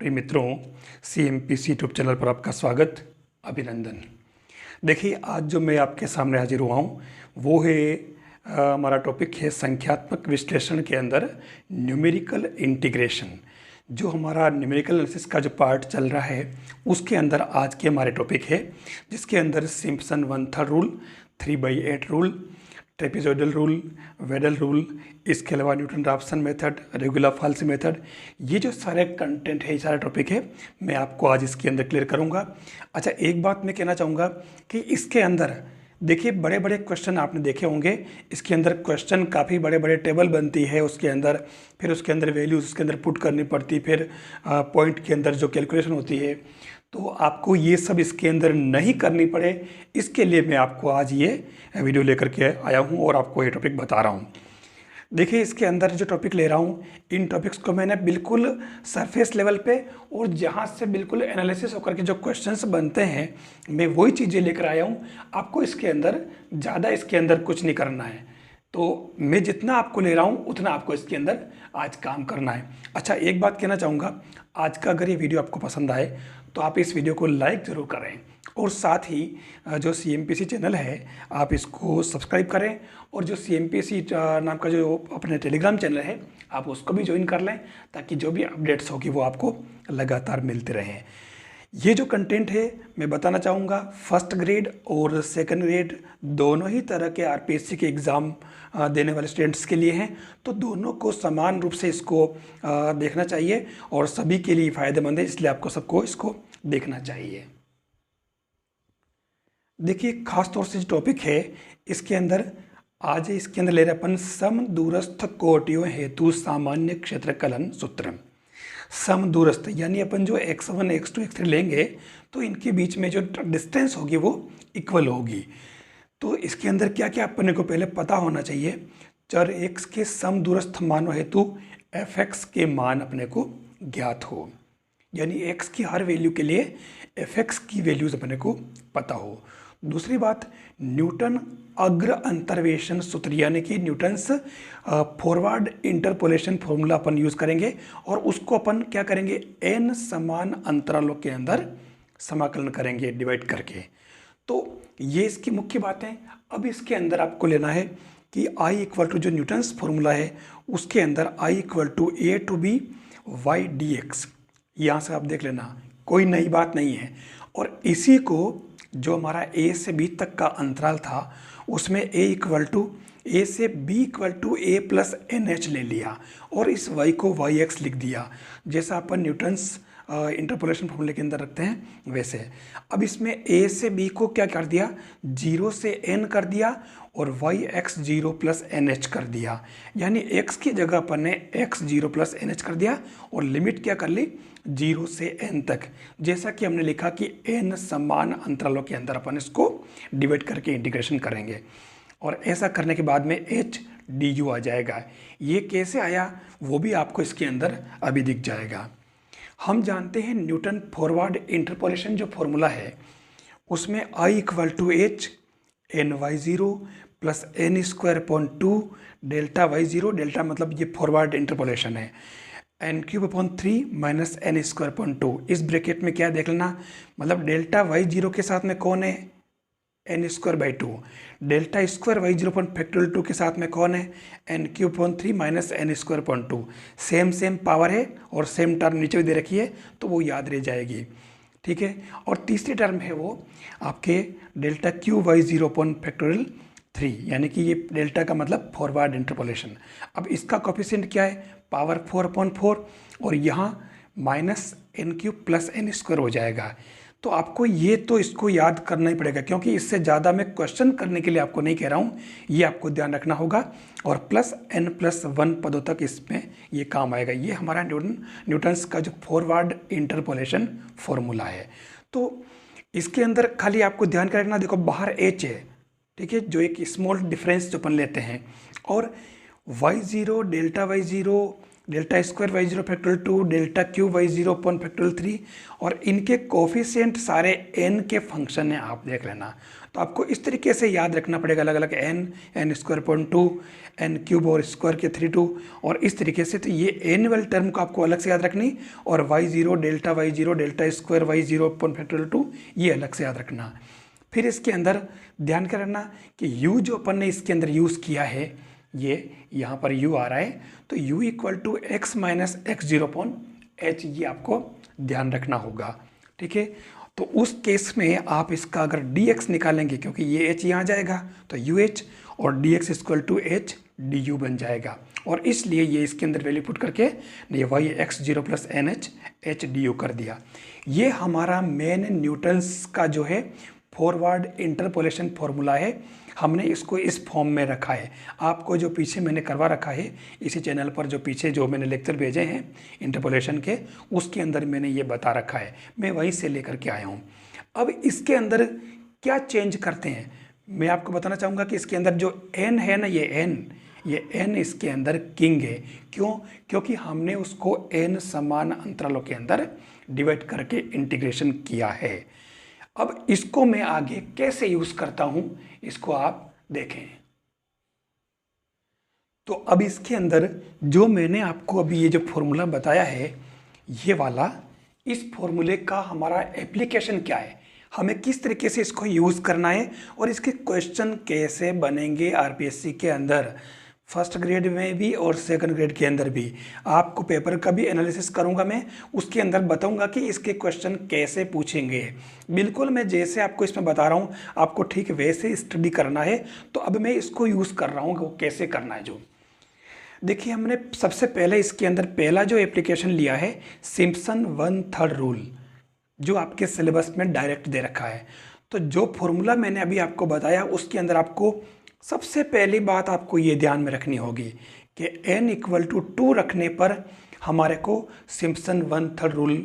प्रिय मित्रों, CMPC YouTube channel पर आपका स्वागत, अभिनंदन। देखिए, आज जो मैं आपके सामने हाजिर हुआ हूँ वो है हमारा टॉपिक है संख्यात्मक विश्लेषण के अंदर न्यूमेरिकल इंटीग्रेशन। जो हमारा न्यूमेरिकल एनालिसिस का जो पार्ट चल रहा है उसके अंदर आज के हमारे टॉपिक है, जिसके अंदर Simpson 1/3 rule, 3/8 rule, trapezoidal rule, Weddle rule, इसके अलावा Newton Raphson method, regular falsi method, ये जो सारे कंटेंट है, ये सारा टॉपिक है, मैं आपको आज इसके अंदर क्लियर करूँगा। अच्छा, एक बात मैं कहना चाहूँगा कि इसके अंदर देखिए बड़े बड़े क्वेश्चन आपने देखे होंगे। इसके अंदर क्वेश्चन काफ़ी बड़े बड़े टेबल बनती है उसके अंदर, फिर उसके अंदर वैल्यूज़ उसके अंदर पुट करनी पड़ती, फिर पॉइंट के अंदर जो कैलकुलेशन होती है, तो आपको ये सब इसके अंदर नहीं करनी पड़े, इसके लिए मैं आपको आज ये वीडियो लेकर के आया हूँ और आपको ये टॉपिक बता रहा हूँ। देखिए, इसके अंदर जो टॉपिक ले रहा हूँ, इन टॉपिक्स को मैंने बिल्कुल सरफेस लेवल पे और जहाँ से बिल्कुल एनालिसिस होकर के जो क्वेश्चंस बनते हैं, मैं वही चीज़ें लेकर आया हूँ। आपको इसके अंदर ज़्यादा इसके अंदर कुछ नहीं करना है, तो मैं जितना आपको ले रहा हूँ उतना आपको इसके अंदर आज काम करना है। अच्छा, एक बात कहना चाहूँगा, आज का अगर ये वीडियो आपको पसंद आए तो आप इस वीडियो को लाइक ज़रूर करें और साथ ही जो CMPC चैनल है आप इसको सब्सक्राइब करें, और जो CMPC नाम का जो अपने टेलीग्राम चैनल है आप उसको भी ज्वाइन कर लें, ताकि जो भी अपडेट्स होगी वो आपको लगातार मिलते रहें। ये जो कंटेंट है मैं बताना चाहूँगा, फर्स्ट ग्रेड और सेकंड ग्रेड दोनों ही तरह के RPSC के एग्ज़ाम देने वाले स्टूडेंट्स के लिए हैं, तो दोनों को समान रूप से इसको देखना चाहिए और सभी के लिए फ़ायदेमंद है, इसलिए आपको सबको इसको देखना चाहिए। देखिए, खास तौर से जो टॉपिक है इसके अंदर आज इसके अंदर ले रहे अपन सम दूरस्थ कोटियों हेतु सामान्य क्षेत्रकलन सूत्र। सम दूरस्थ यानी अपन जो x1, x2, x3 लेंगे तो इनके बीच में जो डिस्टेंस होगी वो इक्वल होगी। तो इसके अंदर क्या क्या अपने को पहले पता होना चाहिए। चर x के सम दूरस्थ मानों हेतु fx के मान अपने को ज्ञात हो, यानी x की हर वैल्यू के लिए fx की वैल्यूज अपने को पता हो। दूसरी बात, न्यूटन अग्र अंतर्वेशन सूत्र यानी कि न्यूटन्स फॉरवर्ड इंटरपोलेशन फॉर्मूला अपन यूज़ करेंगे, और उसको अपन क्या करेंगे, n समान अंतरालों के अंदर समाकलन करेंगे डिवाइड करके। तो ये इसकी मुख्य बातें। अब इसके अंदर आपको लेना है कि I इक्वल टू जो न्यूटन्स फॉर्मूला है उसके अंदर I equal to a to b y dx, यहाँ से आप देख लेना, कोई नई बात नहीं है। और इसी को जो हमारा a से b तक का अंतराल था उसमें a से b equal to a plus NH ले लिया और इस y को yx लिख दिया, जैसा अपन न्यूटन्स इंटरपोलेशन फॉर्मूले के अंदर रखते हैं वैसे। अब इसमें a से b को क्या कर दिया, 0 से n कर दिया और yx 0 प्लस NH कर दिया, यानी x की जगह अपन ने x 0 प्लस NH कर दिया और लिमिट क्या कर ली, 0 से n तक। जैसा कि हमने लिखा कि n समान अंतरालों के अंदर अपन इसको डिवाइड करके इंटीग्रेशन करेंगे, और ऐसा करने के बाद में h du आ जाएगा। ये कैसे आया वो भी आपको इसके अंदर अभी दिख जाएगा। हम जानते हैं न्यूटन फॉरवर्ड इंटरपोलेशन जो फॉर्मूला है उसमें I equal to h ny0 plus n square upon 2 delta y0, delta मतलब ये फॉरवर्ड इंटरपोलेशन है, n³ minus n square upon 2। इस ब्रैकेट में क्या देख लेना, मतलब डेल्टा y0 के साथ में कौन है, n²/2, delta square y0 upon factorial 2 के साथ में कौन है, n³ minus n² upon 2। Same power है और सेम टर्म नीचे भी दे रखी है तो वो याद रह जाएगी, ठीक है। और तीसरी टर्म है वो आपके डेल्टा Q/y0 अपॉन फैक्टोरियल 3, यानी कि ये डेल्टा का मतलब फॉरवर्ड इंटरपोलेशन। अब इसका कोफिशिएंट क्या है, पावर 4/4, और यहाँ माइनस n³ प्लस n² हो जाएगा। तो आपको ये तो इसको याद करना ही पड़ेगा, क्योंकि इससे ज़्यादा मैं क्वेश्चन करने के लिए आपको नहीं कह रहा हूँ, ये आपको ध्यान रखना होगा। और प्लस n+1 पदों तक इसमें ये काम आएगा। ये हमारा न्यूटन्स का जो फॉरवर्ड इंटरपोलेशन फॉर्मूला है। तो इसके अंदर खाली आपको ध्यान का रखना, देखो बाहर h है, ठीक है, जो एक स्मॉल डिफरेंस जो अपन लेते हैं, और y0 delta y0 delta square y0 factorial 2 delta Q/y0 upon factorial 3, और इनके कोफिशिएंट सारे n के फंक्शन है, आप देख लेना। तो आपको इस तरीके से याद रखना पड़ेगा, अलग अलग n square point 2, n cube और स्क्वायर के 32 और इस तरीके से। तो ये n वाले टर्म को आपको अलग से याद रखनी और y0 delta square y0 upon factorial 2 ये अलग से याद रखना। फिर इसके अंदर ध्यान क्या रखना कि u जो अपन ने इसके अंदर यूज़ किया है, ये यहाँ पर u आ रहा है, तो u equal to x minus x0 upon h, ये आपको ध्यान रखना होगा। ठीक है, तो उस केस में आप इसका अगर dx निकालेंगे, क्योंकि ये h यहाँ जाएगा तो UH और dx equal to h du बन जाएगा, और इसलिए ये इसके अंदर वैल्यू पुट करके ये y x0 plus NH h du कर दिया। ये हमारा मेन न्यूटन्स का जो है फॉरवर्ड इंटरपोलेशन फॉर्मूला है, हमने इसको इस फॉर्म में रखा है। आपको जो पीछे मैंने करवा रखा है इसी चैनल पर, जो पीछे जो मैंने लेक्चर भेजे हैं इंटरपोलेशन के, उसके अंदर मैंने ये बता रखा है, मैं वहीं से लेकर के आया हूँ। अब इसके अंदर क्या चेंज करते हैं मैं आपको बताना चाहूँगा कि इसके अंदर जो n है ना, ये n इसके अंदर किंग है। क्यों? क्योंकि हमने उसको n समान अंतरालों के अंदर डिवाइड करके इंटीग्रेशन किया है। अब इसको मैं आगे कैसे यूज करता हूं इसको आप देखें। तो अब इसके अंदर जो मैंने आपको अभी ये जो फॉर्मूला बताया है ये वाला, इस फॉर्मूले का हमारा एप्लीकेशन क्या है, हमें किस तरीके से इसको यूज करना है और इसके क्वेश्चन कैसे बनेंगे आरपीएससी के अंदर, फर्स्ट ग्रेड में भी और सेकंड ग्रेड के अंदर भी। आपको पेपर का भी एनालिसिस करूंगा मैं, उसके अंदर बताऊंगा कि इसके क्वेश्चन कैसे पूछेंगे। बिल्कुल मैं जैसे आपको इसमें बता रहा हूं आपको ठीक वैसे स्टडी करना है। तो अब मैं इसको यूज़ कर रहा हूं, वो कैसे करना है। जो देखिए हमने सबसे पहले इसके अंदर पहला जो एप्लीकेशन लिया है सिम्पसन 1/3 रूल, जो आपके सिलेबस में डायरेक्ट दे रखा है। तो जो फॉर्मूला मैंने अभी आपको बताया उसके अंदर आपको सबसे पहली बात आपको ये ध्यान में रखनी होगी कि n इक्वल टू 2 रखने पर हमारे को सिम्पसन 1/3 रूल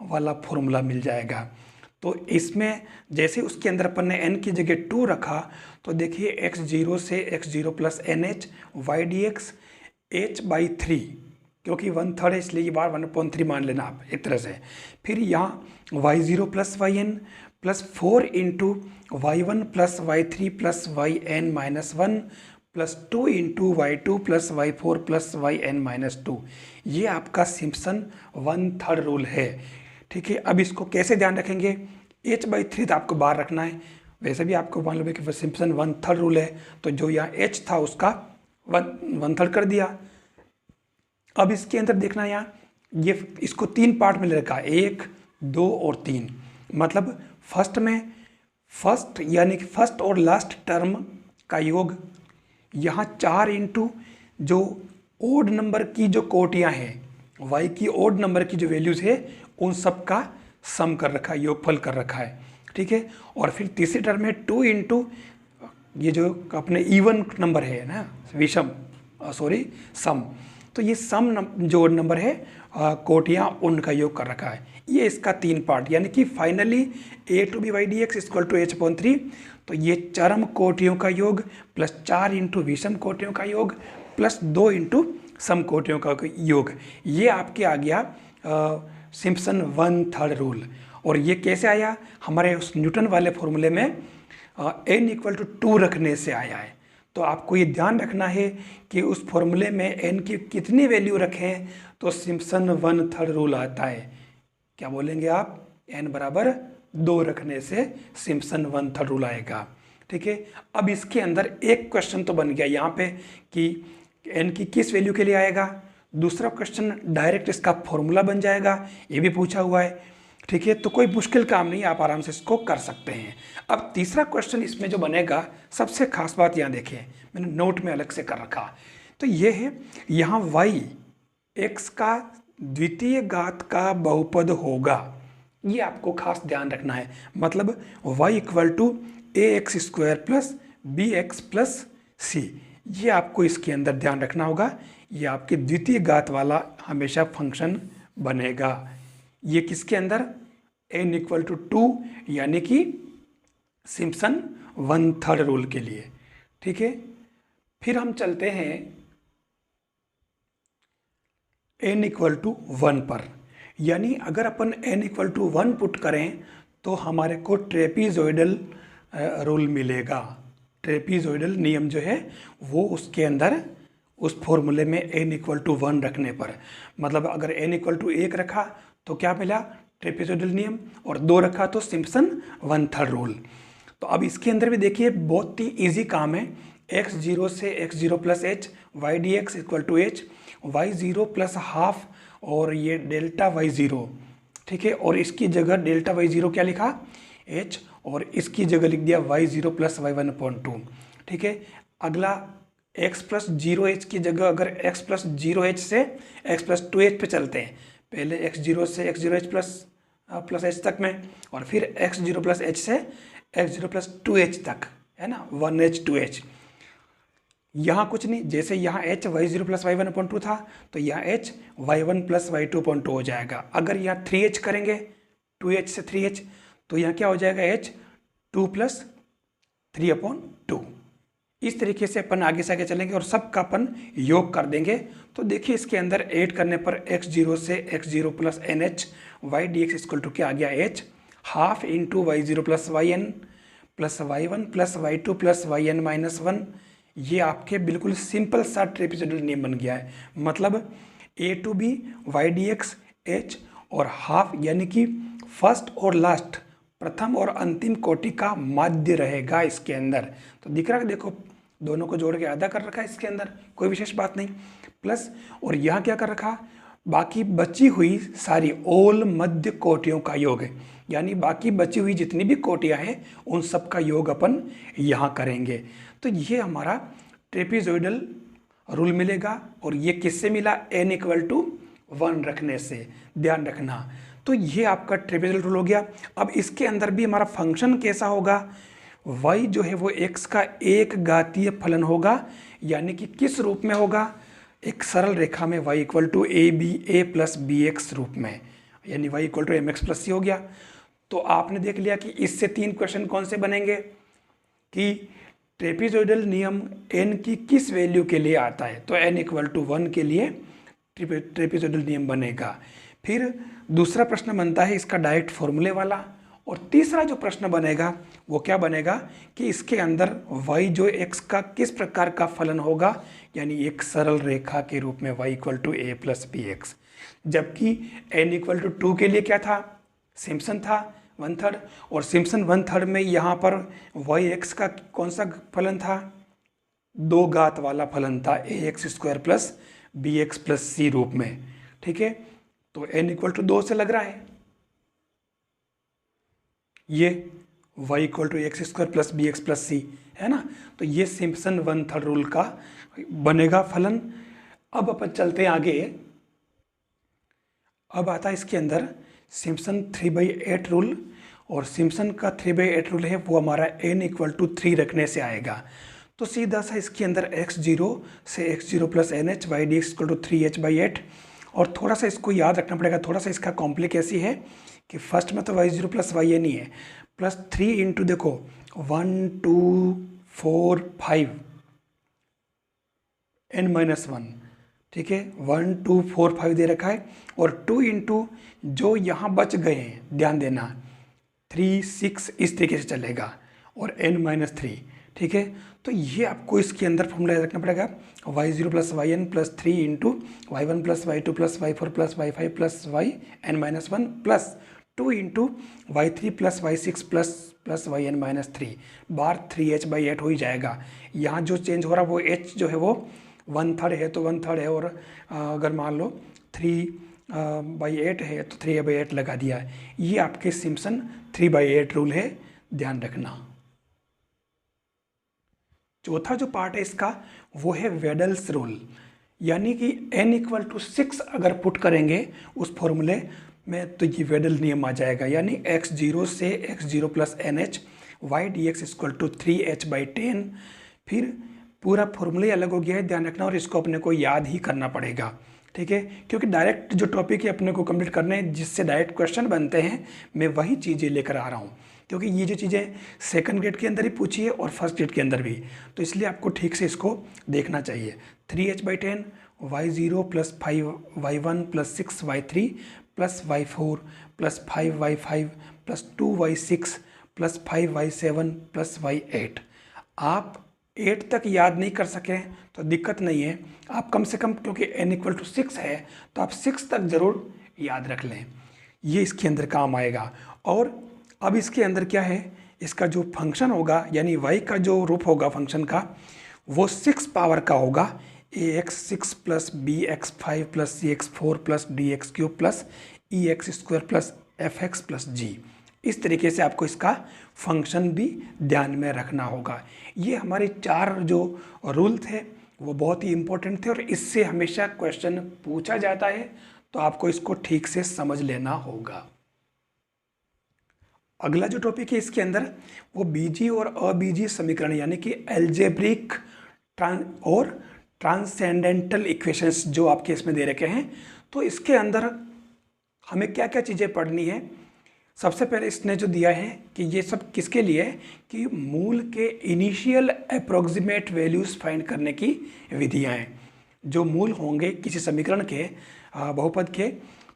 वाला फॉर्मूला मिल जाएगा। तो इसमें जैसे उसके अंदर अपन ने n की जगह 2 रखा तो देखिए x0 से x0 plus NH y dx h/3, क्योंकि 1/3 है इसलिए ये बार 1/3 मान लेना आप एक तरह से। फिर यहाँ y0 plus yn plus 4 into y1 plus y3 plus yn minus 1 plus 2 into y2 plus y4 plus yn minus 2, ये आपका सिम्पसन 1/3 रूल है। ठीक है, अब इसको कैसे ध्यान रखेंगे, h/3 तो आपको बाहर रखना है, वैसे भी आपको मालूम है कि सिम्पसन 1/3 रूल है, तो जो यहाँ h था उसका 1/3 कर दिया। अब इसके अंदर देखना यहाँ ये इसको 3 पार्ट में ले रखा है, 1, 2 और 3, मतलब फर्स्ट में फर्स्ट यानी कि फर्स्ट और लास्ट टर्म का योग, यहाँ 4 इंटू जो ओड नंबर की जो कोटियाँ हैं y की ओड नंबर की जो वैल्यूज़ है उन सब का सम कर रखा है, योगफल कर रखा है। ठीक है, और फिर तीसरी टर्म है 2 इंटू ये जो अपने इवन नंबर है ना, विषम सम, तो ये सम जो नंबर है कोटियाँ उनका योग कर रखा है। ये इसका 3 पार्ट, यानी कि finally a to b y d x equal to h/3, तो ये चरम कोटियों का योग प्लस 4 इंटू विषम कोटियों का योग प्लस 2 इंटू सम कोटियों का योग, ये आपके आ गया सिम्पसन 1/3 रूल। और ये कैसे आया, हमारे उस न्यूटन वाले फॉर्मूले में n इक्वल टू 2 रखने से आया है। तो आपको ये ध्यान रखना है कि उस फॉर्मूले में n की कितनी वैल्यू रखें तो सिम्पसन 1/3 रूल आता है। क्या बोलेंगे आप, n बराबर 2 रखने से सिम्पसन 1/3 रूल आएगा। ठीक है, अब इसके अंदर एक क्वेश्चन तो बन गया यहाँ पे कि n की किस वैल्यू के लिए आएगा, दूसरा क्वेश्चन डायरेक्ट इसका फॉर्मूला बन जाएगा, ये भी पूछा हुआ है। ठीक है, तो कोई मुश्किल काम नहीं, आप आराम से इसको कर सकते हैं। अब तीसरा क्वेश्चन इसमें जो बनेगा, सबसे खास बात यहाँ देखिए, मैंने नोट में अलग से कर रखा, तो ये है यहाँ y x का द्वितीय घात का बहुपद होगा, ये आपको खास ध्यान रखना है। मतलब y equal to ax² plus bx plus c, ये आपको इसके अंदर ध्यान रखना होगा, ये आपके द्वितीय घात वाला हमेशा फंक्शन बनेगा। ये किसके अंदर, n इक्वल टू 2 यानी कि सिम्पसन 1/3 रूल के लिए। ठीक है, फिर हम चलते हैं n इक्वल टू 1 पर, यानी अगर अपन n इक्वल टू 1 पुट करें तो हमारे को ट्रेपीजोइडल रूल मिलेगा। ट्रेपीजोइडल नियम जो है वो उसके अंदर उस फॉर्मूले में n इक्वल टू 1 रखने पर, मतलब अगर n इक्वल टू 1 रखा तो क्या मिला, ट्रेपीजोइडल नियम, और 2 रखा तो सिम्पसन 1/3 रूल। तो अब इसके अंदर भी देखिए बहुत ही इजी काम है। x0 से x0 plus h y d x equal to h, y0 plus half और ये डेल्टा y0, ठीक है, और इसकी जगह डेल्टा y0 क्या लिखा, h, और इसकी जगह लिख दिया y0 प्लस y1/2, ठीक है। अगला x प्लस 0h की जगह अगर x प्लस 0h से x प्लस 2h पे चलते हैं, पहले x0 से x0h प्लस h तक में, और फिर x0 प्लस h से x0 प्लस 2h तक, है ना, 1h 2h। यहाँ कुछ नहीं, जैसे यहाँ h y0 प्लस y1/2 था तो यहाँ h y1 प्लस y2/2 हो जाएगा। अगर यहाँ 3h करेंगे, 2h से 3h, तो यहाँ क्या हो जाएगा, h 2 प्लस 3/2। इस तरीके से अपन आगे से आगे चलेंगे और सब का अपन योग कर देंगे। तो देखिए इसके अंदर ऐड करने पर x0 से x0 plus NH y d x equal to क्या आ गया, h half into y0 plus yn plus y1 plus y2 plus yn minus 1। ये आपके बिल्कुल सिंपल सा ट्रेपीजोइडल नियम बन गया है। मतलब a to b y d x h और हाफ यानी कि फर्स्ट और लास्ट, प्रथम और अंतिम कोटि का माध्य रहेगा इसके अंदर। तो दिख रहा है, देखो दोनों को जोड़ के आधा कर रखा है इसके अंदर, कोई विशेष बात नहीं, प्लस, और यहाँ क्या कर रखा, बाकी बची हुई सारी ओल मध्य कोटियों का योग है, यानी बाकी बची हुई जितनी भी कोटियाँ हैं उन सब का योग अपन यहाँ करेंगे। तो ये हमारा ट्रेपीजोइडल रूल मिलेगा, और ये किससे मिला, n इक्वल टू 1 रखने से, ध्यान रखना। तो ये आपका ट्रेपीजोइडल रूल हो गया। अब इसके अंदर भी हमारा फंक्शन कैसा होगा, y जो है वो x का एक घातीय फलन होगा, यानी कि किस रूप में होगा, एक सरल रेखा में y equal to a plus B X रूप में, यानी y equal to mx plus C हो गया। तो आपने देख लिया कि इससे 3 क्वेश्चन कौन से बनेंगे, कि ट्रेपीजोइडल नियम n की किस वैल्यू के लिए आता है, तो n इक्वल टू 1 के लिए ट्रेपीजोइडल नियम बनेगा। फिर दूसरा प्रश्न बनता है इसका डायरेक्ट फॉर्मूले वाला, और तीसरा जो प्रश्न बनेगा वो क्या बनेगा कि इसके अंदर y जो x का किस प्रकार का फलन होगा, यानी एक सरल रेखा के रूप में y equal to a plus B x. जबकि n इक्वल टू 2 के लिए क्या था, सिम्पसन था 1/3, और सिम्पसन 1/3 में यहाँ पर yx का कौन सा फलन था, 2 घात वाला फलन था, ax² plus B X plus C रूप में, ठीक है। तो n इक्वल टू 2 से लग रहा है ये y equal to x² plus B X plus C, है ना। तो ये सिम्पसन 1/3 रूल का बनेगा फलन। अब अपन चलते हैं आगे। अब आता है इसके अंदर सिम्पसन 3/8 रूल, और सिम्पसन का 3/8 रूल है वो हमारा n इक्वल टू 3 रखने से आएगा। तो सीधा सा इसके अंदर x0 से x0 plus NH y d x equal to 3h/8, और थोड़ा सा इसको याद रखना पड़ेगा, थोड़ा सा इसका कॉम्प्लिकेसी है कि फर्स्ट में तो y0 प्लस yn ही है, प्लस 3 इंटू देखो 1 2 4 5 n-1, ठीक है, 1 2 4 5 दे रखा है, और 2 इंटू जो यहाँ बच गए हैं, ध्यान देना 3 6 इस तरीके से चलेगा, और n-3, ठीक है। तो ये आपको इसके अंदर फॉर्मूला रखना पड़ेगा, y0 plus yn plus 3 into y1 plus y2 plus y4 plus y5 plus yn-1 plus 2 into y3 plus y6 plus yn-3 बार 3h/8 हो ही जाएगा। यहाँ जो चेंज हो रहा है वो h जो है वो 1/3 है तो 1/3 है, और अगर मान लो 3/8 है तो 3/8 लगा दिया है। ये आपके सिम्पसन 3/8 रूल है, ध्यान रखना। चौथा जो पार्ट है इसका वो है वेडल्स रूल, यानी कि n इक्वल टू 6 अगर पुट करेंगे उस फॉर्मूले में तो ये वेडल नियम आ जाएगा, यानी x0 से x0 plus NH y d x equal to 3h/10। फिर पूरा फॉर्मूले अलग हो गया है, ध्यान रखना, और इसको अपने को याद ही करना पड़ेगा, ठीक है, क्योंकि डायरेक्ट जो टॉपिक है अपने को कंप्लीट करने हैं, जिससे डायरेक्ट क्वेश्चन बनते हैं, मैं वही चीज़ें लेकर आ रहा हूँ, क्योंकि ये जो चीज़ें सेकंड ग्रेड के अंदर ही पूछी है और फर्स्ट ग्रेड के अंदर भी, तो इसलिए आपको ठीक से इसको देखना चाहिए। 3h/10 y0 plus 5y1 plus 6y3 plus y4 plus 5y5 plus 2y6 plus 5y7 plus y8। आप 8 तक याद नहीं कर सके तो दिक्कत नहीं है, आप कम से कम, क्योंकि n इक्वल टू 6 है तो आप 6 तक ज़रूर याद रख लें, ये इसके अंदर काम आएगा। और अब इसके अंदर क्या है, इसका जो फंक्शन होगा यानी y का जो रूप होगा फंक्शन का वो 6 पावर का होगा, ax6 plus bx5 plus cx4 plus dx3 plus ex² plus fx plus g। इस तरीके से आपको इसका फंक्शन भी ध्यान में रखना होगा। ये हमारे 4 जो रूल थे वो बहुत ही इम्पोर्टेंट थे और इससे हमेशा क्वेश्चन पूछा जाता है, तो आपको इसको ठीक से समझ लेना होगा। अगला जो टॉपिक है इसके अंदर वो बीजीय और अबीजीय समीकरण यानी कि एल्जेब्रिक और ट्रांसेंडेंटल इक्वेशंस जो आपके इसमें दे रखे हैं। तो इसके अंदर हमें क्या क्या चीज़ें पढ़नी है। सबसे पहले इसने जो दिया है कि ये सब किसके लिए है कि मूल के इनिशियल अप्रोक्सीमेट वैल्यूज़ फाइंड करने की विधियाँ हैं। जो मूल होंगे किसी समीकरण के बहुपद के,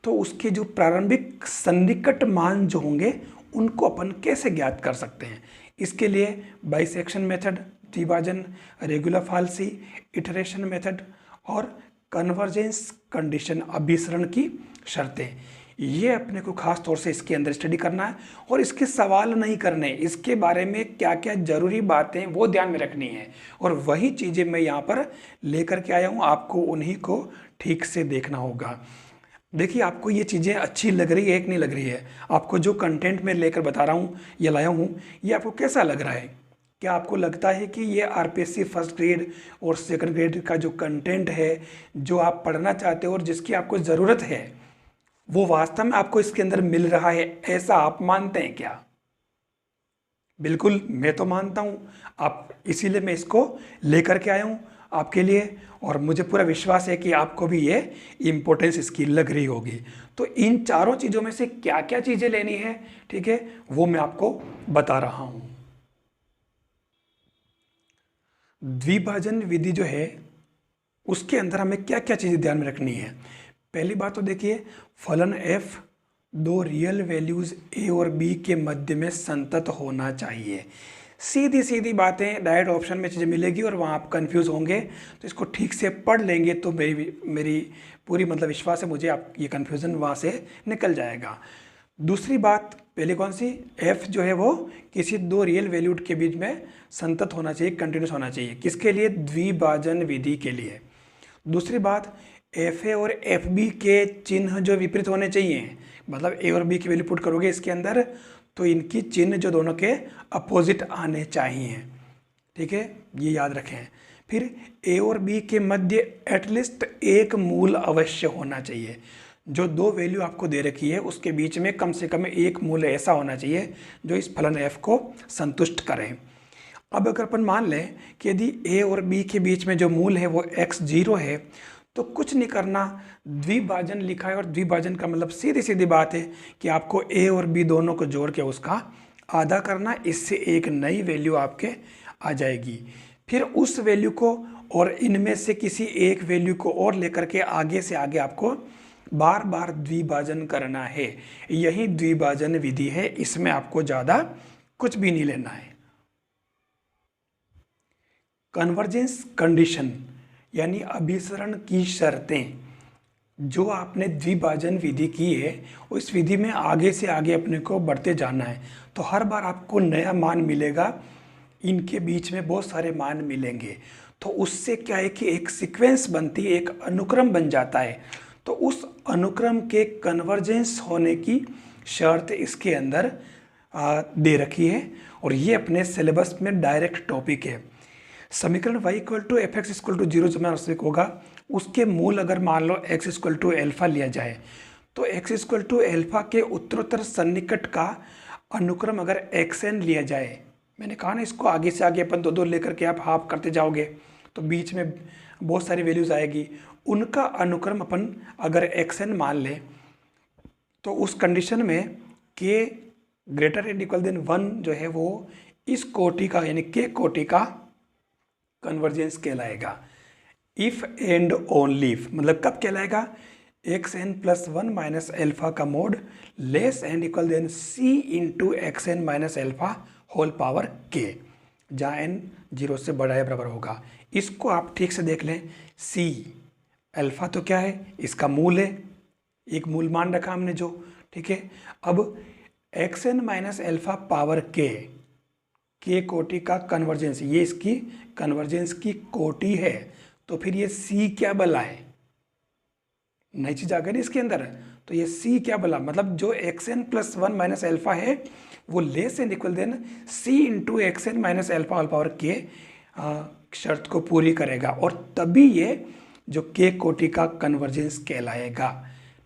तो उसके जो प्रारंभिक सन्निकट मान जो होंगे उनको अपन कैसे ज्ञात कर सकते हैं। इसके लिए बाइसेक्शन मेथड, द्विभाजन, रेगुलर फाल्सी, इटरेशन मेथड और कन्वर्जेंस कंडीशन, अभिसरण की शर्तें, ये अपने को खास तौर से इसके अंदर स्टडी करना है। और इसके सवाल नहीं करने, इसके बारे में क्या क्या जरूरी बातें वो ध्यान में रखनी है। और वही चीज़ें मैं यहाँ पर लेकर के आया हूँ, आपको उन्हीं को ठीक से देखना होगा। देखिए आपको ये चीज़ें अच्छी लग रही है एक नहीं लग रही है, आपको जो कंटेंट मैं लेकर बता रहा हूँ या लाया हूँ ये आपको कैसा लग रहा है। क्या आपको लगता है कि ये आरपीएससी फर्स्ट ग्रेड और सेकंड ग्रेड का जो कंटेंट है, जो आप पढ़ना चाहते हो और जिसकी आपको ज़रूरत है, वो वास्तव में आपको इसके अंदर मिल रहा है, ऐसा आप मानते हैं क्या? बिल्कुल, मैं तो मानता हूँ। आप इसीलिए मैं इसको लेकर के आया हूँ आपके लिए, और मुझे पूरा विश्वास है कि आपको भी ये इम्पोर्टेंस इसकी लग रही होगी। तो इन चारों चीज़ों में से क्या क्या चीज़ें लेनी है, ठीक है, वो मैं आपको बता रहा हूँ। द्विभाजन विधि जो है उसके अंदर हमें क्या क्या चीज़ें ध्यान में रखनी है। पहली बात तो देखिए, फलन f दो रियल वैल्यूज़ a और b के मध्य में संतत होना चाहिए। सीधी सीधी बातें डायरेक्ट ऑप्शन में चीज़ें मिलेगी और वहाँ आप कंफ्यूज होंगे, तो इसको ठीक से पढ़ लेंगे तो मेरी पूरी मतलब विश्वास है मुझे, आप ये कंफ्यूजन वहाँ से निकल जाएगा। दूसरी बात पहले कौन सी, f जो है वो किसी दो रियल वैल्यूड के बीच में संतत होना चाहिए, कंटिन्यूस होना चाहिए। किसके लिए? द्विभाजन विधि के लिए। दूसरी बात, fa और fb के चिन्ह जो विपरीत होने चाहिए, मतलब a और b की वैल्यू पुट करोगे इसके अंदर तो इनकी चिन्ह जो दोनों के अपोजिट आने चाहिए, ठीक है, ये याद रखें। फिर a और b के मध्य एटलीस्ट एक मूल अवश्य होना चाहिए। जो दो वैल्यू आपको दे रखी है उसके बीच में कम से कम एक मूल ऐसा होना चाहिए जो इस फलन f को संतुष्ट करे। अब अगर अपन मान लें कि यदि a और b के बीच में जो मूल है वो x0 है, तो कुछ नहीं करना, द्विभाजन लिखा है और द्विभाजन का मतलब सीधी सीधी बात है कि आपको a और b दोनों को जोड़ के उसका आधा करना, इससे एक नई वैल्यू आपके आ जाएगी। फिर उस वैल्यू को और इनमें से किसी एक वैल्यू को और लेकर के आगे से आगे आपको बार बार द्विभाजन करना है। यही द्विभाजन विधि है, इसमें आपको ज़्यादा कुछ भी नहीं लेना है। कन्वर्जेंस कंडीशन यानी अभिसरण की शर्तें, जो आपने द्विभाजन विधि की है उस विधि में आगे से आगे अपने को बढ़ते जाना है, तो हर बार आपको नया मान मिलेगा, इनके बीच में बहुत सारे मान मिलेंगे। तो उससे क्या है कि एक सीक्वेंस बनती है, एक अनुक्रम बन जाता है। तो उस अनुक्रम के कन्वर्जेंस होने की शर्त इसके अंदर दे रखी है और ये अपने सिलेबस में डायरेक्ट टॉपिक है। समीकरण y equal to f x equal to 0 जब आवश्यक होगा, उसके मूल अगर मान लो x इक्वल टू एल्फा लिया जाए, तो x इक्वल टू एल्फा के उत्तरोत्तर सन्निकट का अनुक्रम अगर xn लिया जाए, मैंने कहा ना इसको आगे से आगे अपन दो दो लेकर के आप हाफ करते जाओगे तो बीच में बहुत सारी वैल्यूज़ आएगी, उनका अनुक्रम अपन अगर xn मान लें, तो उस कंडीशन में k greater and equal than 1 जो है वो इस कोटि का यानी k कोटि का कन्वर्जेंस कहलाएगा। इफ एंड ओनली इफ, मतलब कब कहलाएगा? X N plus one minus alpha का mod less and equal then C into x N minus alpha whole power के, जहाँ एन 0 से बड़ा या बराबर होगा। इसको आप ठीक से देख लें। सी अल्फा तो क्या है, इसका मूल है, एक मूल मान रखा हमने जो, ठीक है। अब x N minus alpha power के कोटि का कन्वर्जेंस, ये इसकी कन्वर्जेंस की कोटि है, तो फिर ये सी क्या बला है, नई चीज आ गई ना इसके अंदर। तो ये सी क्या बला, मतलब जो x N plus one minus alpha है वो less and equal then C into x N minus alpha all power के शर्त को पूरी करेगा, और तभी ये जो के कोटि का कन्वर्जेंस कहलाएगा,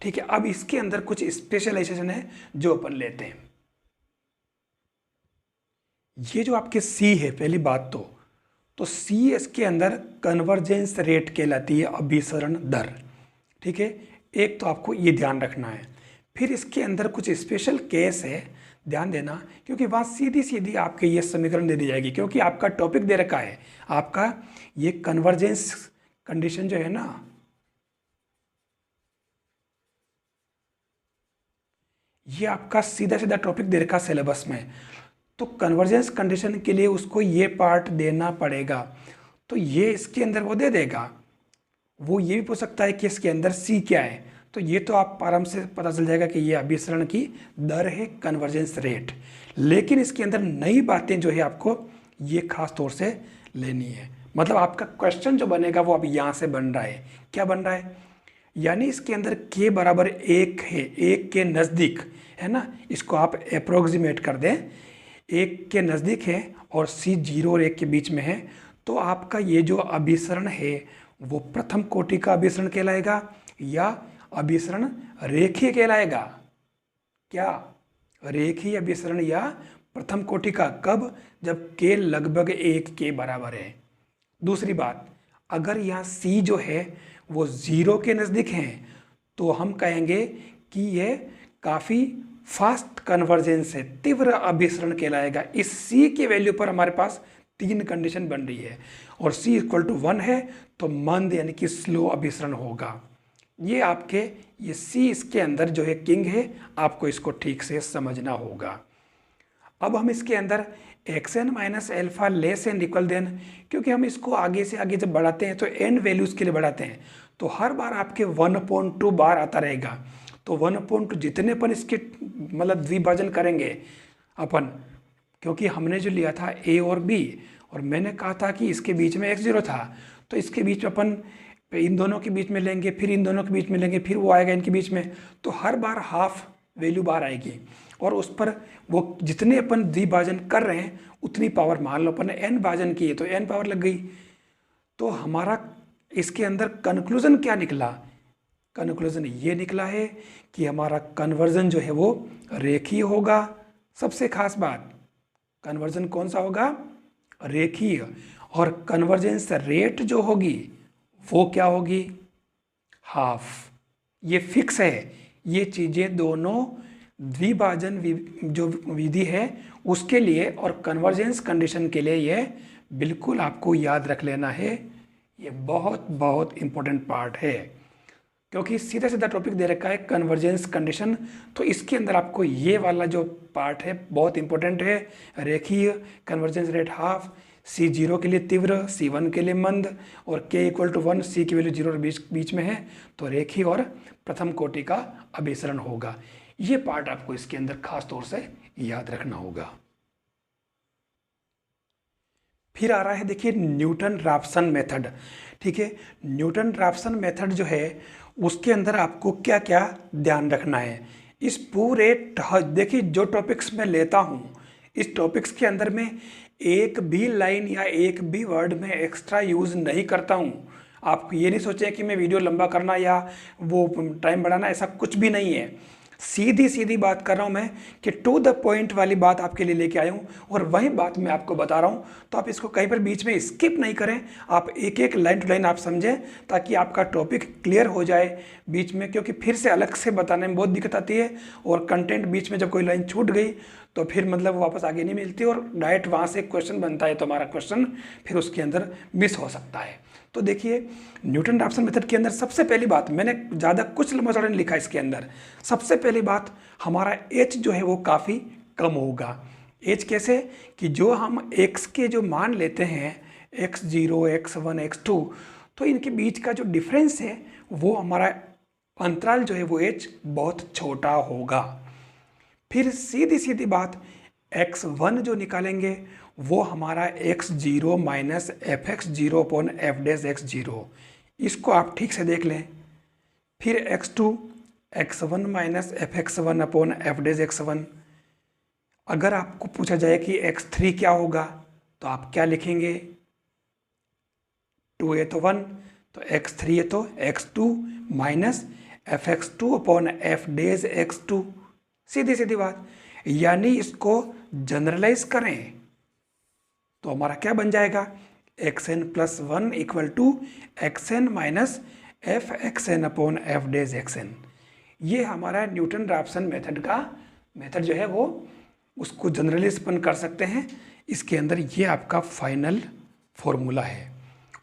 ठीक है। अब इसके अंदर कुछ स्पेशलाइजेशन है जो अपन लेते हैं। ये जो आपके सी है, पहली बात तो सी इसके अंदर कन्वर्जेंस रेट कहलाती है, अभिसरण दर, ठीक है। एक तो आपको ये ध्यान रखना है। फिर इसके अंदर कुछ स्पेशल केस है, ध्यान देना, क्योंकि वहाँ सीधी सीधी आपके ये समीकरण दे दी जाएगी, क्योंकि आपका टॉपिक दे रखा है, आपका ये कन्वर्जेंस कंडीशन जो है ना, ये आपका सीधा सीधा टॉपिक दे रखा सिलेबस में। तो कन्वर्जेंस कंडीशन के लिए उसको ये पार्ट देना पड़ेगा, तो ये इसके अंदर वो दे देगा। वो ये भी पूछ सकता है कि इसके अंदर सी क्या है, तो ये तो आप आराम से पता चल जाएगा कि ये अभिसरण की दर है, कन्वर्जेंस रेट। लेकिन इसके अंदर नई बातें जो है आपको ये खास तौर से लेनी है। मतलब आपका क्वेश्चन जो बनेगा वो अब यहाँ से बन रहा है। क्या बन रहा है, यानी इसके अंदर के बराबर 1 है, 1 के नज़दीक है ना, इसको आप अप्रोक्सीमेट कर दें, 1 के नज़दीक है और सी 0 और 1 के बीच में है, तो आपका ये जो अभिसरण है वो प्रथम कोटि का अभिसरण कहलाएगा या अभिसरण रेखीय कहलाएगा। क्या रेखीय अभिसरण या प्रथम कोटि का, कब, जब के लगभग 1 के बराबर है। दूसरी बात, अगर यहाँ सी जो है वो 0 के नज़दीक हैं तो हम कहेंगे कि ये काफ़ी फास्ट कन्वर्जेंस है, तीव्र अभिसरण कहलाएगा। इस सी की वैल्यू पर हमारे पास 3 कंडीशन बन रही है, और सी इक्वल टू 1 है तो मंद यानी कि स्लो अभिसरण होगा। ये आपके ये सी इसके अंदर जो है किंग है, आपको इसको ठीक से समझना होगा। अब हम इसके अंदर x N minus alpha less and equal than, क्योंकि हम इसको आगे से आगे जब बढ़ाते हैं तो एन वैल्यूज़ के लिए बढ़ाते हैं, तो हर बार आपके 1/2 बार आता रहेगा। तो 1/2 जितने अपन इसके मतलब द्विभाजन करेंगे अपन, क्योंकि हमने जो लिया था ए और बी, और मैंने कहा था कि इसके बीच में x0 था, तो इसके बीच में अपन इन दोनों के बीच में लेंगे, फिर इन दोनों के बीच में लेंगे, फिर वो आएगा इनके बीच में, तो हर बार हाफ वैल्यू बार आएगी, और उस पर वो जितने अपन द्विभाजन कर रहे हैं उतनी पावर, मान लो अपन ने n भाजन किए तो n पावर लग गई। तो हमारा इसके अंदर कंक्लूजन क्या निकला, कंक्लूजन ये निकला है कि हमारा कन्वर्जन जो है वो रेखीय होगा। सबसे खास बात, कन्वर्जन कौन सा होगा, रेखीय, और कन्वर्जेंस रेट जो होगी वो क्या होगी, हाफ। ये फिक्स है, ये चीज़ें दोनों द्विभाजन जो विधि है उसके लिए और कन्वर्जेंस कंडीशन के लिए ये बिल्कुल आपको याद रख लेना है। ये बहुत बहुत इम्पोर्टेंट पार्ट है, क्योंकि सीधा सीधा टॉपिक दे रखा है कन्वर्जेंस कंडीशन, तो इसके अंदर आपको ये वाला जो पार्ट है बहुत इंपॉर्टेंट है। रेखीय, कन्वर्जेंस रेट हाफ, सी 0 के लिए तीव्र, सी 1 के लिए मंद, और के इक्वल टू 1, सी की वैल्यू 0 और बीच में है, तो रेखीय और प्रथम कोटि का अभिसरण होगा। ये पार्ट आपको इसके अंदर खास तौर से याद रखना होगा। फिर आ रहा है देखिए न्यूटन रैप्सन मेथड, ठीक है। न्यूटन रैप्सन मेथड जो है उसके अंदर आपको क्या क्या ध्यान रखना है। इस पूरे देखिए जो टॉपिक्स मैं लेता हूँ, इस टॉपिक्स के अंदर मैं एक भी लाइन या एक भी वर्ड में एक्स्ट्रा यूज़ नहीं करता हूँ। आप ये नहीं सोचें कि मैं वीडियो लंबा करना या वो टाइम बढ़ाना, ऐसा कुछ भी नहीं है। सीधी सीधी बात कर रहा हूँ मैं कि टू द पॉइंट वाली बात आपके लिए लेके आया हूँ, और वही बात मैं आपको बता रहा हूँ। तो आप इसको कहीं पर बीच में स्किप नहीं करें, आप एक एक लाइन टू लाइन आप समझें, ताकि आपका टॉपिक क्लियर हो जाए बीच में, क्योंकि फिर से अलग से बताने में बहुत दिक्कत आती है, और कंटेंट बीच में जब कोई लाइन छूट गई तो फिर मतलब वापस आगे नहीं मिलती, और डायरेक्ट वहाँ से क्वेश्चन बनता है तो हमारा क्वेश्चन फिर उसके अंदर मिस हो सकता है। तो देखिए न्यूटन रैप्सन मेथड के अंदर सबसे पहली बात, मैंने ज़्यादा कुछ लंबा चौड़ा नहीं लिखा इसके अंदर, सबसे पहली बात हमारा एच जो है वो काफ़ी कम होगा। एच कैसे कि जो हम एक्स के जो मान लेते हैं x0, x1, x2, तो इनके बीच का जो डिफरेंस है वो हमारा अंतराल जो है वो एच बहुत छोटा होगा। फिर सीधी सीधी बात x1 जो निकालेंगे वो हमारा x0 minus F x zero upon f dash x0, इसको आप ठीक से देख लें। फिर x2 x1 minus F x1 upon f dash x1। अगर आपको पूछा जाए कि x3 क्या होगा तो आप क्या लिखेंगे, 2 है तो 1, तो x3 है तो x2 minus F x2 upon f dash x2, सीधी सीधी बात। यानी इसको जनरलाइज करें तो हमारा क्या बन जाएगा, xn plus 1 equal to xn minus f xn upon f dash xn। ये हमारा न्यूटन रैप्सन मेथड का मेथड जो है वो उसको जनरलाइज कर सकते हैं। इसके अंदर ये आपका फाइनल फॉर्मूला है।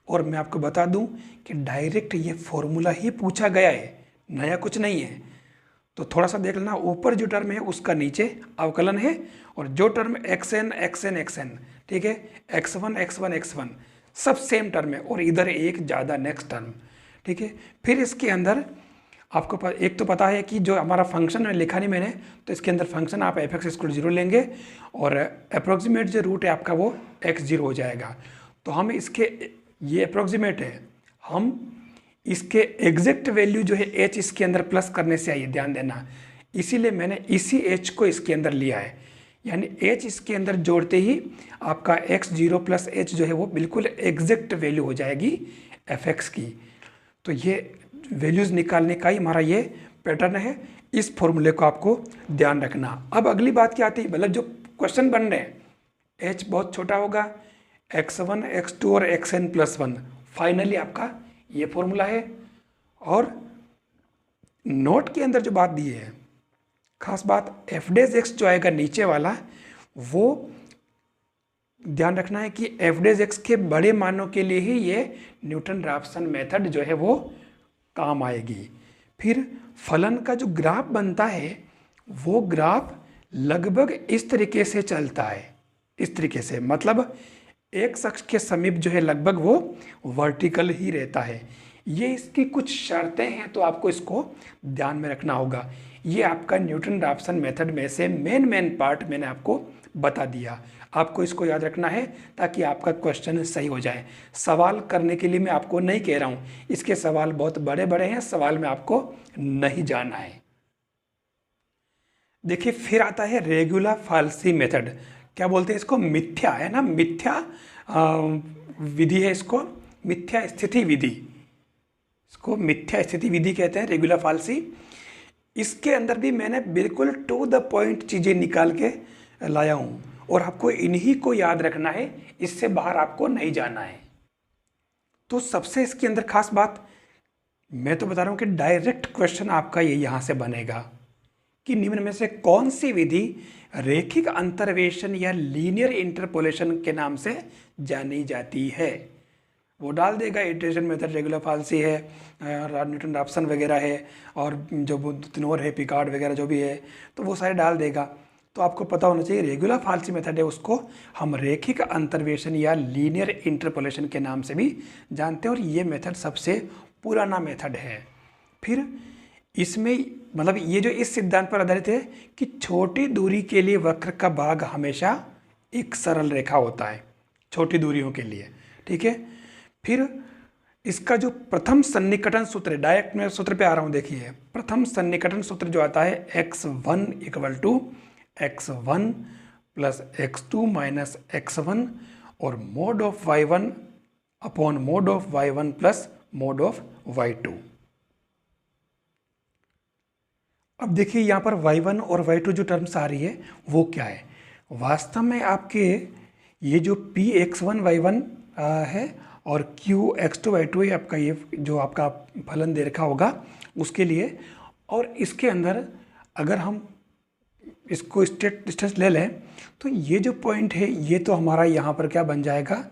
और मैं आपको बता दूं कि डायरेक्ट ये फॉर्मूला ही पूछा गया है, नया कुछ नहीं है। तो थोड़ा सा देख लेना, ऊपर जो टर्म है उसका नीचे अवकलन है, और जो टर्म xn xn xn, ठीक है, x1 x1 x1 सब सेम टर्म है, और इधर एक ज़्यादा नेक्स्ट टर्म, ठीक है। फिर इसके अंदर आपको एक तो पता है कि जो हमारा फंक्शन है लिखा नहीं मैंने, तो इसके अंदर फंक्शन आप एफ एक्स इक्वल 0 लेंगे और अप्रोक्सीमेट जो रूट है आपका वो x0 हो जाएगा। तो हम इसके, ये अप्रोक्सीमेट है, हम इसके एग्जैक्ट वैल्यू जो है h इसके अंदर प्लस करने से आई है, ध्यान देना। इसीलिए मैंने इसी h को इसके अंदर लिया है, यानी h इसके अंदर जोड़ते ही आपका x0 प्लस h जो है वो बिल्कुल एग्जैक्ट वैल्यू हो जाएगी fx की। तो ये वैल्यूज़ निकालने का ही हमारा ये पैटर्न है, इस फॉर्मूले को आपको ध्यान रखना। अब अगली बात क्या आती है, मतलब जो क्वेश्चन बन रहे हैं h बहुत छोटा होगा, x1 x2 और xn प्लस 1, फाइनली आपका ये फॉर्मूला है। और नोट के अंदर जो बात दी है, खास बात एफ डैश एक्स जो आएगा नीचे वाला, वो ध्यान रखना है कि एफ डैश एक्स के बड़े मानों के लिए ही ये न्यूटन रैप्सन मेथड जो है वो काम आएगी। फिर फलन का जो ग्राफ बनता है वो ग्राफ लगभग इस तरीके से चलता है, इस तरीके से, मतलब एक अक्ष के समीप जो है लगभग वो वर्टिकल ही रहता है। ये इसकी कुछ शर्तें हैं, तो आपको इसको ध्यान में रखना होगा। ये आपका न्यूटन रैप्सन मेथड में से मेन पार्ट मैंने आपको बता दिया, आपको इसको याद रखना है ताकि आपका क्वेश्चन सही हो जाए। सवाल करने के लिए मैं आपको नहीं कह रहा हूँ, इसके सवाल बहुत बड़े बड़े हैं, सवाल में आपको नहीं जाना है। देखिए फिर आता है रेगुलर फाल्सी मेथड, क्या बोलते हैं इसको, मिथ्या है ना, मिथ्या विधि है, इसको मिथ्या स्थिति विधि, इसको मिथ्या स्थिति विधि कहते हैं, रेगुलर फाल्सी। इसके अंदर भी मैंने बिल्कुल टू द पॉइंट चीज़ें निकाल के लाया हूँ, और आपको इन्हीं को याद रखना है, इससे बाहर आपको नहीं जाना है। तो सबसे इसके अंदर खास बात मैं तो बता रहा हूँ कि डायरेक्ट क्वेश्चन आपका ये यहाँ से बनेगा कि निम्न में से कौन सी विधि रैखिक अंतर्वेशन या लीनियर इंटरपोलेशन के नाम से जानी जाती है। वो डाल देगा, इटरेशन मेथड, रेगुलर फाल्सी है, न्यूटन रैप्सन वगैरह है, और जो तीनों है, पिकार्ड वगैरह जो भी है, तो वो सारे डाल देगा। तो आपको पता होना चाहिए रेगुलर फाल्सी मेथड है, उसको हम रैखिक अंतर्वेशन या लीनियर इंटरपोलेशन के नाम से भी जानते हैं, और ये मेथड सबसे पुराना मेथड है। फिर इसमें मतलब ये जो इस सिद्धांत पर आधारित है कि छोटी दूरी के लिए वक्र का भाग हमेशा एक सरल रेखा होता है, छोटी दूरियों के लिए, ठीक है। फिर इसका जो प्रथम सन्निकटन सूत्र है, डायरेक्ट मैं सूत्र पे आ रहा हूँ, देखिए प्रथम सन्निकटन सूत्र जो आता है x1 equal to x1 plus x2 minus x1 और mode of y1 upon mode of y1 plus mode of y2। अब देखिए यहाँ पर y1 और y2 जो टर्म्स आ रही है वो क्या है, वास्तव में आपके ये जो px1 y1 है और qx2 y2 है, आपका ये जो आपका फलन दे रखा होगा उसके लिए। और इसके अंदर अगर हम इसको स्ट्रेट डिस्टेंस ले लें तो ये जो पॉइंट है ये तो हमारा यहाँ पर क्या बन जाएगा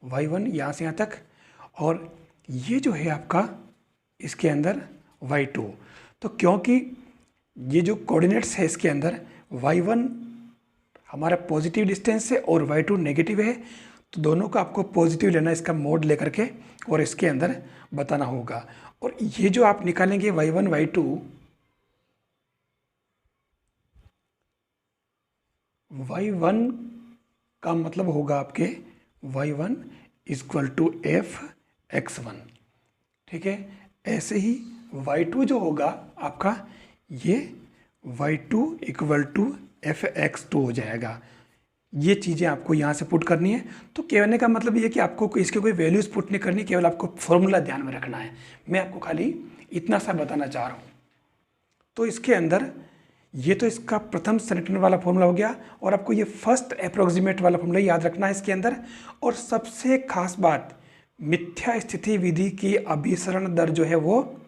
y1 यहाँ से यहाँ तक, और ये जो है आपका इसके अंदर y2। तो क्योंकि ये जो कोऑर्डिनेट्स है इसके अंदर y1 हमारा पॉजिटिव डिस्टेंस है और y2 नेगेटिव है, तो दोनों को आपको पॉजिटिव लेना, इसका मोड लेकर के और इसके अंदर बताना होगा। और ये जो आप निकालेंगे y1 y2, y1 का मतलब होगा आपके y1 equal to F x1, ठीक है। ऐसे ही y2 जो होगा आपका ये y2 equal to F x2 हो जाएगा। ये चीज़ें आपको यहाँ से पुट करनी है। तो कहने का मतलब ये कि आपको इसके कोई वैल्यूज़ पुट नहीं करनी, केवल आपको फॉर्मूला ध्यान में रखना है। मैं आपको खाली इतना सा बताना चाह रहा हूँ। तो इसके अंदर ये तो इसका प्रथम सन्निकटन वाला फॉर्मूला हो गया, और आपको ये फर्स्ट अप्रोक्सीमेट वाला फॉर्मूला याद रखना है इसके अंदर। और सबसे खास बात, मिथ्या स्थिति विधि की अभिसरण दर जो है वो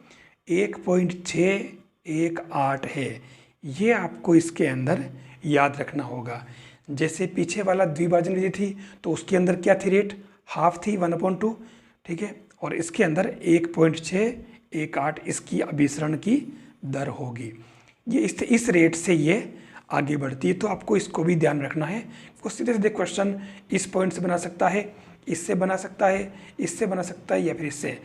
1.618 है। ये आपको इसके अंदर याद रखना होगा। जैसे पीछे वाला द्विभाजन विधि थी तो उसके अंदर क्या थी, रेट हाफ थी 1/2, ठीक है। और इसके अंदर 1.618 इसकी अभिसरण की दर होगी। ये इस रेट से ये आगे बढ़ती है। तो आपको इसको भी ध्यान रखना है। सीधे सीधे क्वेश्चन इस पॉइंट से बना सकता है, इससे बना सकता है, इससे बना सकता है, या फिर इससे।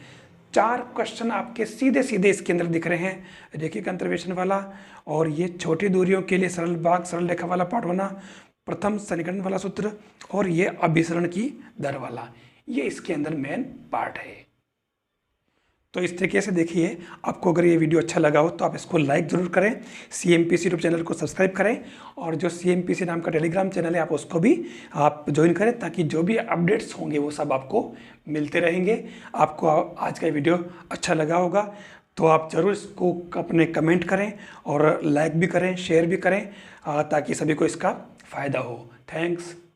4 क्वेश्चन आपके सीधे सीधे इसके अंदर दिख रहे हैं। रेखिक अंतर्वेशन वाला, और ये छोटी दूरियों के लिए सरल भाग सरल रेखा वाला पार्ट बना, प्रथम सन्निकटन वाला सूत्र, और ये अभिसरण की दर वाला, ये इसके अंदर मेन पार्ट है। तो इस तरीके से देखिए, आपको अगर ये वीडियो अच्छा लगा हो तो आप इसको लाइक ज़रूर करें, CMPC यूट्यूब चैनल को सब्सक्राइब करें, और जो CMPC नाम का टेलीग्राम चैनल है आप उसको भी आप ज्वाइन करें, ताकि जो भी अपडेट्स होंगे वो सब आपको मिलते रहेंगे। आपको आज का वीडियो अच्छा लगा होगा तो आप ज़रूर इसको अपने कमेंट करें और लाइक भी करें, शेयर भी करें, ताकि सभी को इसका फ़ायदा हो। थैंक्स।